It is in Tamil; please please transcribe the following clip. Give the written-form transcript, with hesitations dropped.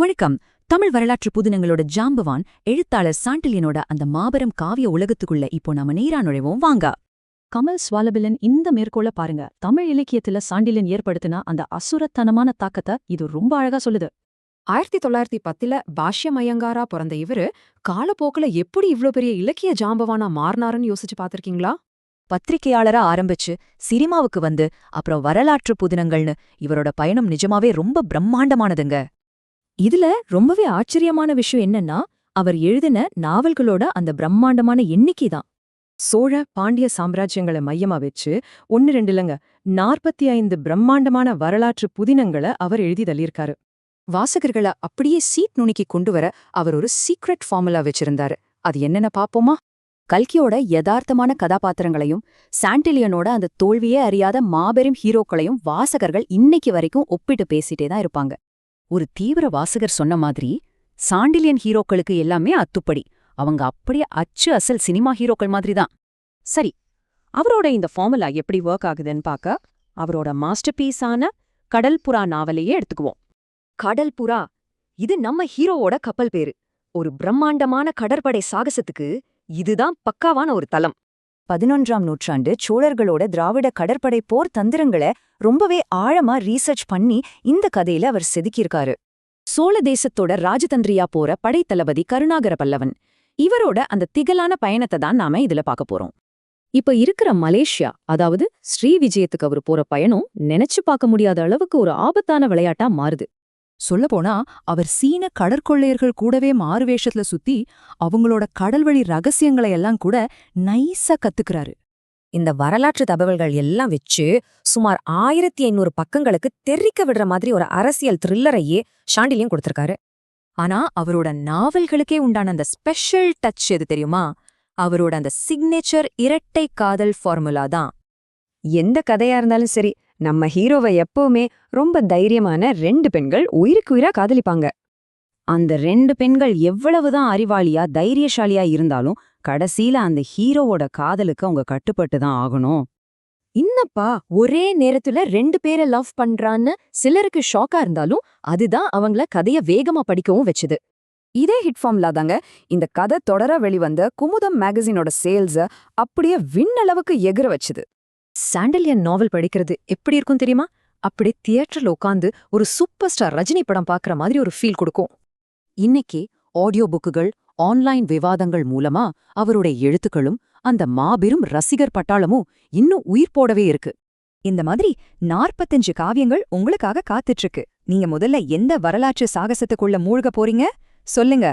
வணக்கம். தமிழ் வரலாற்று புதினங்களோட ஜாம்பவான் எழுத்தாளர் சாண்டில்யனோட அந்த மாபெரும் காவிய உலகத்துக்குள்ள இப்போ நாம நேரா நுழைவோம் வாங்க. கமல் ஸ்வாலபிலன் இந்த மேற்கோள பாருங்க. தமிழ் இலக்கியத்துல சாண்டில்யன் ஏற்படுத்தின அந்த அசுரத்தனமான தாக்கத்தை இது ரொம்ப அழகா சொல்லுது. 1910 பாஷ்யம் ஐயங்காரா பிறந்த இவரு காலப்போக்குல எப்படி இவ்ளோ பெரிய இலக்கிய ஜாம்பவானா மாறினாருன்னு யோசிச்சு பாத்திருக்கீங்களா? பத்திரிகையாளரா ஆரம்பிச்சு சினிமாவுக்கு வந்து அப்புறம் வரலாற்று புதினங்கள்னு இவரோட பயணம் நிஜமாவே ரொம்ப பிரம்மாண்டமானதுங்க. இதுல ரொம்பவே ஆச்சரியமான விஷயம் என்னன்னா, அவர் எழுதின நாவல்களோட அந்த பிரம்மாண்டமான எண்ணிக்கை தான். சோழ பாண்டிய சாம்ராஜ்யங்களை மையமா வச்சு 1-2 இல்லங்க 45 பிரம்மாண்டமான வரலாற்று புதினங்களை அவர் எழுதி தள்ளியிருக்காரு. வாசகர்களை அப்படியே சீட் நுணுக்கி கொண்டு வர அவர் ஒரு சீக்ரெட் ஃபார்முலா வச்சிருந்தாரு. அது என்னன்னு பாப்போமா? கல்கியோட யதார்த்தமான கதாபாத்திரங்களையும் சாண்டில்யனோட அந்த தோல்வியே அறியாத மாபெரும் ஹீரோக்களையும் வாசகர்கள் இன்னைக்கு வரைக்கும் ஒப்பிட்டு பேசிட்டே தான் இருப்பாங்க. ஒரு தீவிர வாசகர் சொன்ன மாதிரி சாண்டில்யன் ஹீரோக்களுக்கு எல்லாமே அத்துப்படி. அவங்க அப்படியே அச்சு அசல் சினிமா ஹீரோக்கள் மாதிரி தான். சரி, அவரோட இந்த ஃபார்முலா எப்படி ஒர்க் ஆகுதுன்னு பார்க்க அவரோட மாஸ்டர் பீஸான கடல்புறா நாவலையே எடுத்துக்குவோம். கடல்புறா இது நம்ம ஹீரோவோட கப்பல் பேரு. ஒரு பிரம்மாண்டமான கடற்படை சாகசத்துக்கு இதுதான் பக்காவான ஒரு தளம். 11ஆம் நூற்றாண்டு சோழர்களோட திராவிட கடற்படை போர் தந்திரங்களை ரொம்பவே ஆழமா ரீசர்ச் பண்ணி இந்த கதையில அவர் செதுக்கியிருக்காரு. சோழ தேசத்தோட ராஜதந்திரியா போற படைத்தளபதி கருணாகர பல்லவன், இவரோட அந்த திகழான பயணத்தை தான் நாம இதுல பார்க்க போறோம். இப்ப இருக்கிற மலேசியா, அதாவது ஸ்ரீவிஜயத்துக்கு அவர் போற பயணம் நினைச்சு பார்க்க முடியாத அளவுக்கு ஒரு ஆபத்தான விளையாட்டா மாறுது. சொல்லப்போனா அவர் சீன கடற்கொள்ளையர்கள் கூடவே மாறுவேஷத்துல சுத்தி அவங்களோட கடல்வழி ரகசியங்களை எல்லாம் கூட நைஸா கத்துக்கிறாரு. இந்த வரலாற்று தகவல்கள் எல்லாம் வச்சு சுமார் 1500 பக்கங்களுக்கு தெரிக்க விடுற மாதிரி ஒரு அரசியல் த்ரில்லரையே சாண்டில்யன் கொடுத்திருக்காரு. ஆனா அவரோட நாவல்களுக்கே உண்டான அந்த ஸ்பெஷல் டச் எது தெரியுமா? அவரோட அந்த சிக்னேச்சர் இரட்டை காதல் ஃபார்முலா தான். எந்த கதையா இருந்தாலும் சரி, நம்ம ஹீரோவை எப்பவுமே ரொம்ப தைரியமான 2 பெண்கள் உயிருக்கு உயிரா காதலிப்பாங்க. அந்த 2 பெண்கள் எவ்வளவுதான் அறிவாளியா தைரியசாலியா இருந்தாலும் கடைசியில அந்த ஹீரோவோட காதலுக்கு அவங்க கட்டுப்பட்டு தான் ஆகணும். இன்னப்பா ஒரே நேரத்துல 2 பேரை லவ் பண்றான்னு சிலருக்கு ஷாக்கா இருந்தாலும் அதுதான் அவங்கள கதைய வேகமா படிக்கவும் வச்சுது. இதே ஹிட் ஃபார்முலா தாங்க இந்த கதை தொடர வெளிவந்த குமுதம் மேகசினோட சேல்ஸ அப்படியே விண்ணளவுக்கு எகிர வச்சுது. சாண்டில்யன் நாவல் படிக்கிறது எப்படி இருக்கும் தெரியுமா? அப்படி தியேட்டர்ல உட்காந்து ஒரு சூப்பர் ஸ்டார் ரஜினி படம் பார்க்குற மாதிரி ஒரு ஃபீல் கொடுக்கும். இன்னைக்கு ஆடியோ புக்குகள், ஆன்லைன் விவாதங்கள் மூலமா அவருடைய எழுத்துக்களும் அந்த மாபெரும் ரசிகர் பட்டாளமும் இன்னும் உயிர் போடவே இருக்கு. இந்த மாதிரி 45 காவியங்கள் உங்களுக்காக காத்துட்டு இருக்கு. நீங்க முதல்ல எந்த வரலாற்று சாகசத்துக்குள்ள மூழ்க போறீங்க சொல்லுங்க.